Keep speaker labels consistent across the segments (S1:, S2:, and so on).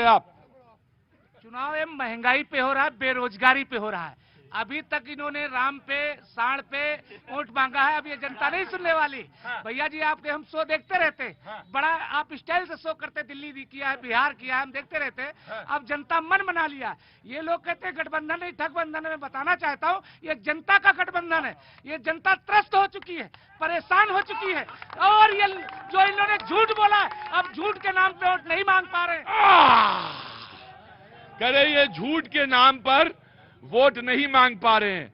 S1: आप?
S2: चुनाव महंगाई पे हो रहा है, बेरोजगारी पे हो रहा है। अभी तक इन्होंने राम पे, सांड पे वोट मांगा है। अब ये जनता नहीं सुनने वाली। भैया जी आपके हम शो देखते रहते, बड़ा आप स्टाइल से शो करते, दिल्ली भी किया है, बिहार किया है, हम देखते रहते। अब जनता मन बना लिया। ये लोग कहते हैं गठबंधन नहीं, ठगबंधन है। मैं बताना चाहता हूँ ये जनता का गठबंधन है। ये जनता त्रस्त हो चुकी है, परेशान हो चुकी है। और ये जो इन्होंने झूठ बोला, अब झूठ के नाम पे वोट नहीं मांग पा रहे।
S1: कह रहे ये झूठ के नाम पर वोट नहीं मांग पा रहे हैं।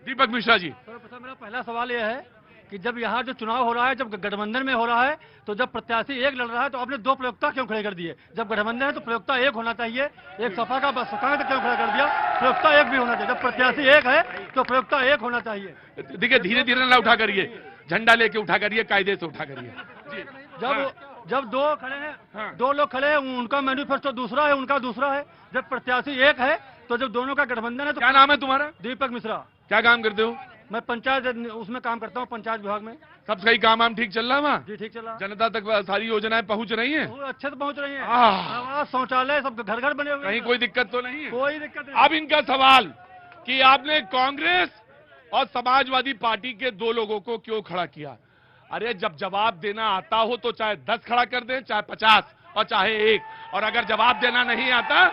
S1: दीपक मिश्रा जी,
S3: सर्वप्रथम मेरा पहला सवाल यह है कि जब यहाँ जो चुनाव हो रहा है, जब गठबंधन में हो रहा है, तो जब प्रत्याशी एक लड़ रहा है तो आपने दो प्रयोक्ता क्यों खड़े कर दिए? जब गठबंधन है तो प्रयोक्ता एक होना चाहिए। एक सपा का क्यों खड़ा कर दिया? प्रयोक्ता एक भी होना चाहिए। जब प्रत्याशी एक है तो प्रयोक्ता एक होना चाहिए।
S1: देखिए धीरे धीरे ना उठा करिए, झंडा लेके उठा करिए, कायदे से उठा करिए।
S3: जब दो खड़े हैं, दो लोग खड़े हैं, उनका मैनिफेस्टो दूसरा है, उनका दूसरा है। जब प्रत्याशी एक है तो जब दोनों का गठबंधन है तो।
S1: क्या नाम है तुम्हारा?
S3: दीपक मिश्रा।
S1: क्या काम करते हो?
S3: मैं पंचायत उसमें काम करता हूँ, पंचायत विभाग में।
S1: सब सही काम ठीक चल रहा है वहाँ?
S3: जी ठीक चल रहा है।
S1: जनता तक सारी योजनाएं पहुँच रही हैं?
S3: अच्छे से पहुँच रही हैं। शौचालय सब घर घर बने हुए।
S1: कहीं कोई दिक्कत तो नहीं है?
S3: कोई दिक्कत नहीं।
S1: अब इनका सवाल कि आपने कांग्रेस और समाजवादी पार्टी के दो लोगों को क्यों खड़ा किया? अरे जब जवाब देना आता हो तो चाहे 10 खड़ा कर दें, चाहे 50 और चाहे 1। और अगर जवाब देना नहीं आता,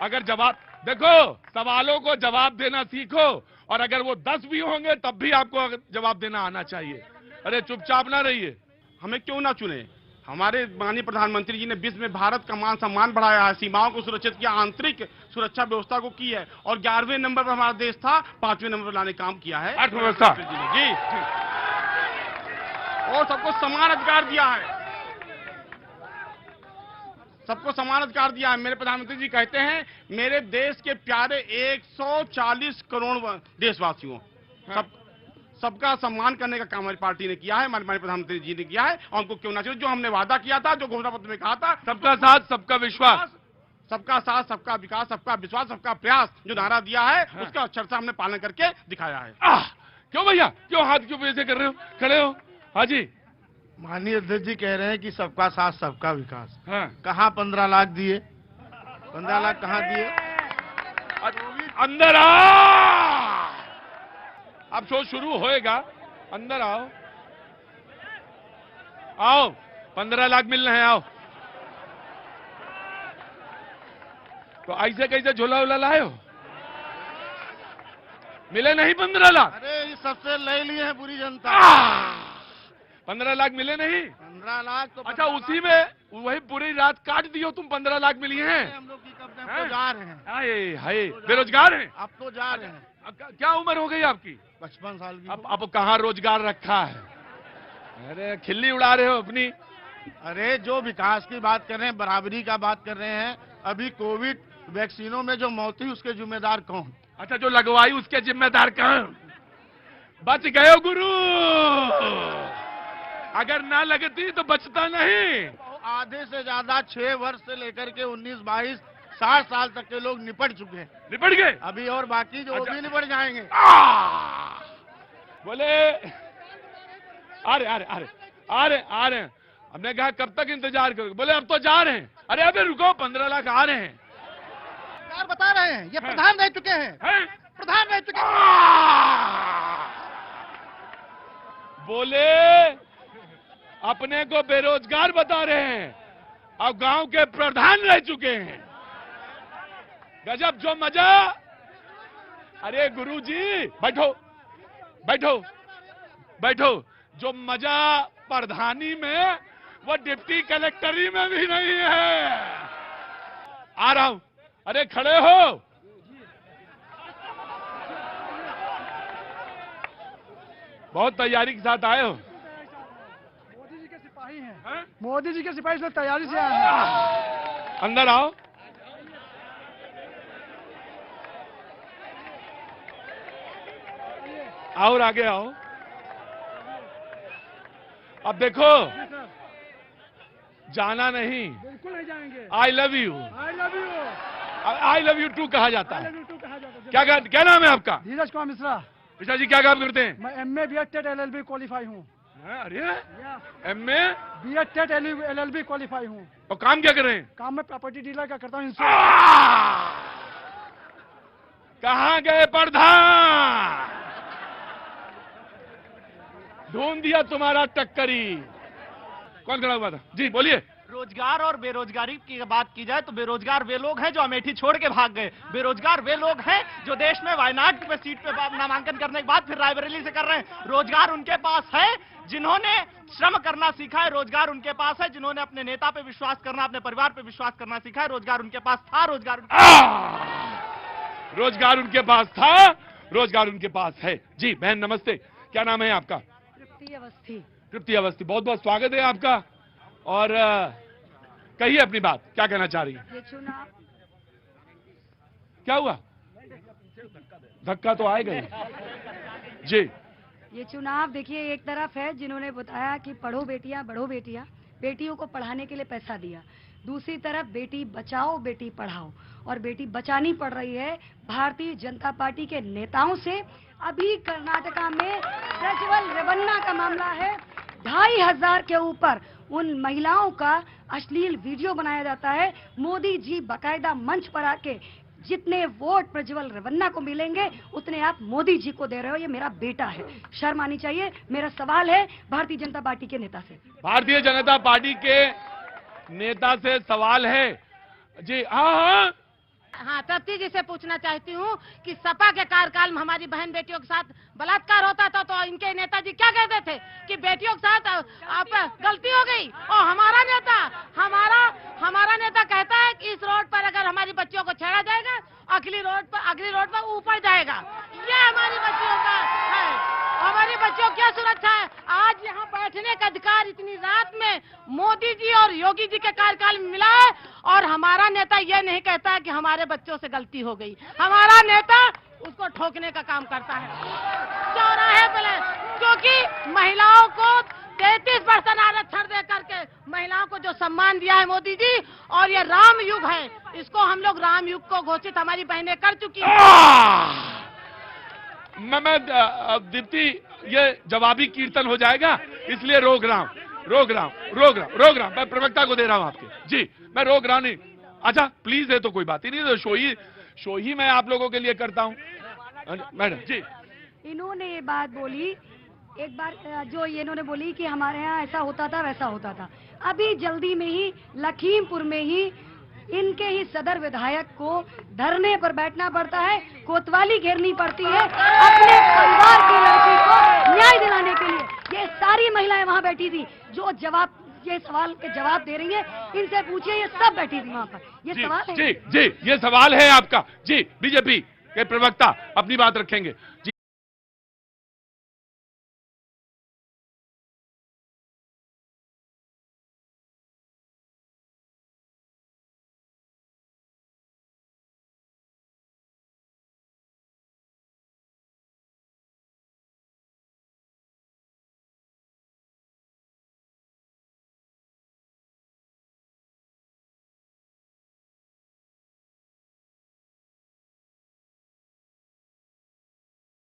S1: अगर जवाब देखो, सवालों को जवाब देना सीखो। और अगर वो 10 भी होंगे तब भी आपको जवाब देना आना चाहिए। अरे चुपचाप ना रहिए।
S4: हमें क्यों ना चुने? हमारे माननीय प्रधानमंत्री जी ने विश्व में भारत का मान सम्मान बढ़ाया है, सीमाओं को सुरक्षित किया, आंतरिक सुरक्षा व्यवस्था को की है। और 11वें नंबर पर हमारा देश था, 5वें नंबर पर लाने काम किया है
S1: अर्थव्यवस्था
S4: जी। और सबको समान अधिकार दिया है, सबको समान अधिकार दिया है। मेरे प्रधानमंत्री जी कहते हैं मेरे देश के प्यारे 140 करोड़ देशवासियों, सबका सम्मान करने का काम हमारी पार्टी ने किया है, हमारे प्रधानमंत्री जी ने किया है। और हमको क्यों ना चाहिए? जो हमने वादा किया था, जो घोषणा पत्र में कहा था,
S1: सबका साथ सबका विश्वास,
S4: सबका साथ सबका विकास, सबका विश्वास, सबका प्रयास, जो नारा दिया है उसका अक्षर से हमने पालन करके दिखाया है।
S1: क्यों भैया, क्यों हाथ क्यों ऐसे कर रहे हो? खड़े हो। हाँ जी।
S5: माननीय अध्यक्ष जी कह रहे हैं कि सबका साथ सबका विकास।
S1: हाँ।
S5: कहाँ 15 लाख दिए? 15 लाख कहाँ दिए?
S1: अंदर आओ, अब शो शुरू होएगा। अंदर आओ, आओ, 15 लाख मिल रहे हैं, आओ। तो ऐसे कैसे झोला उला लाए हो? मिले नहीं 15 लाख?
S5: अरे ये सबसे ले लिए हैं पूरी जनता।
S1: 15 लाख मिले नहीं?
S5: 15 लाख तो
S1: अच्छा, उसी में वही पूरी रात काट दियो तुम। 15 लाख मिली हैं?
S5: हम लोग की कब तो जा रहे हैं।
S1: हाय हाय, बेरोजगार हैं?
S5: अब तो जा रहे हैं।
S1: क्या उम्र हो गई आपकी?
S5: 55 साल की।
S1: अब कहाँ रोजगार रखा है? अरे खिल्ली उड़ा रहे हो अपनी।
S5: अरे जो विकास की बात कर रहे हैं, बराबरी का बात कर रहे हैं, अभी कोविड वैक्सीनों में जो मौत हुई उसके जिम्मेदार कौन?
S1: अच्छा, जो लगवाई उसके जिम्मेदार कौन? बच गए हो गुरु। अगर ना लगती तो बचता नहीं।
S5: आधे से ज्यादा 6 वर्ष से लेकर के 19, 22, 60 साल तक के लोग निपट चुके हैं।
S1: निपट गए?
S5: अभी और बाकी जो
S1: अच्छा।
S5: भी निपट जाएंगे।
S1: बोले अरे अरे अरे अरे अरे, हमने कहा कब तक इंतजार करोगे? बोले अब तो जा रहे हैं। अरे अबे रुको, 15 लाख आ रहे हैं।
S5: बता रहे हैं, ये प्रधान रह चुके हैं, प्रधान रह चुके हैं।
S1: बोले अपने को बेरोजगार बता रहे हैं और गांव के प्रधान रह चुके हैं। गजब जो मजा। अरे गुरुजी बैठो बैठो बैठो। जो मजा प्रधानी में वो डिप्टी कलेक्टरी में भी नहीं है। आ रहा हूं। अरे खड़े हो। बहुत तैयारी के साथ आए हो।
S3: मोदी जी के सिपाही हैं। मोदी जी के सिपाही इसलिए तैयारी से आए हैं।
S1: अंदर आओ। और आगे आओ। अब देखो, जाना नहीं,
S3: बिल्कुल नहीं जाएंगे।
S1: I love you,
S3: I love you,
S1: I love you too कहा जाता है।
S3: कहा जाता
S1: क्या नाम है आपका?
S3: धीरज कुमार मिश्रा।
S1: मिश्रा जी क्या काम करते हैं?
S3: मैं MA BEd LLB क्वालिफाई हूँ।
S1: अरे MA
S3: BEd TET LLB qualify हूँ।
S1: और काम क्या कर रहे हैं?
S3: काम में प्रॉपर्टी डीलर का करता हूँ।
S1: कहाँ गए प्रधान? ढूंढ दिया तुम्हारा टक्करी। कौन खड़ा हुआ था? जी बोलिए।
S6: रोजगार और बेरोजगारी की बात की जाए तो बेरोजगार वे लोग हैं जो अमेठी छोड़ के भाग गए। बेरोजगार वे लोग हैं जो देश में वायनाड पे सीट पे नामांकन करने के बाद फिर रायबरेली से कर रहे हैं। रोजगार उनके पास है जिन्होंने श्रम करना सीखा है। रोजगार उनके पास है जिन्होंने अपने नेता पे विश्वास करना, अपने परिवार पे विश्वास करना सीखा है। रोजगार उनके पास था,
S1: रोजगार उनके पास था, रोजगार उनके पास है। जी बहन नमस्ते, क्या नाम है आपका?
S7: तृप्ति अवस्थी।
S1: तृप्ति अवस्थी, बहुत बहुत स्वागत है आपका। और कहिए अपनी बात, क्या कहना चाह रही है?
S7: ये चुनाव
S1: क्या हुआ? धक्का तो आएगा ही। जी
S7: ये चुनाव देखिए, एक तरफ है जिन्होंने बताया कि पढ़ो बेटियां बढ़ो बेटियां, बेटियों को पढ़ाने के लिए पैसा दिया। दूसरी तरफ बेटी बचाओ बेटी पढ़ाओ, और बेटी बचानी पड़ रही है भारतीय जनता पार्टी के नेताओं से। अभी कर्नाटका में प्रज्वल रेवन्ना का मामला है। 2500 के ऊपर उन महिलाओं का अश्लील वीडियो बनाया जाता है। मोदी जी बकायदा मंच पर आके जितने वोट प्रज्वल रेवन्ना को मिलेंगे उतने आप मोदी जी को दे रहे हो। ये मेरा बेटा है, शर्म आनी चाहिए। मेरा सवाल है भारतीय जनता पार्टी के नेता से।
S1: भारतीय जनता पार्टी के नेता से सवाल है। जी हाँ,
S8: हाँ, तृप्ति जी से पूछना चाहती हूँ कि सपा के कार्यकाल में हमारी बहन बेटियों के साथ बलात्कार होता था तो इनके नेताजी क्या कहते थे कि बेटियों के साथ आप गलती हो गई, और हमारा नेता कहता है कि इस रोड पर अगर हमारी बच्चियों को छेड़ा जाएगा अगली रोड पर ऊपर जाएगा। ये हमारी बच्चियों का है, हमारी बच्चियों की क्या सुरक्षा है? आज यहाँ बैठने का अधिकार इतनी रात में मोदी जी और योगी जी के कार्यकाल में मिला है, और हमारा नेता ये नहीं कहता है कि हमारे बच्चों से गलती हो गई। हमारा नेता उसको ठोकने का काम करता है चौराहे पे, क्योंकि महिलाओं को 33% आरक्षण दे करके महिलाओं को जो सम्मान दिया है मोदी जी, और ये राम युग है, इसको हम लोग राम युग को घोषित हमारी बहनें कर चुकी हैं।
S1: मैं दीप्ति, ये जवाबी कीर्तन हो जाएगा, इसलिए रोक रहा हूं। मैं प्रवक्ता को दे रहा हूं आपके। जी मैं रोक रहा नहीं। अच्छा प्लीज है तो कोई बात ही नहीं, तो शो ही मैं आप लोगों के लिए करता हूं। मैडम जी,
S7: इन्होंने ये बात बोली एक बार, जो ये इन्होंने बोली कि हमारे यहाँ ऐसा होता था वैसा होता था। अभी जल्दी में ही लखीमपुर में ही इनके ही सदर विधायक को धरने पर बैठना पड़ता है, कोतवाली घेरनी पड़ती है अपने परिवार की लड़की को न्याय दिलाने के लिए। ये सारी महिलाएं वहाँ बैठी थी जो ये सवाल के जवाब दे रही है, इनसे पूछिए, ये सब बैठी थी वहाँ पर। ये सवाल है।
S1: जी ये सवाल है आपका। जी बीजेपी के प्रवक्ता अपनी बात रखेंगे। जी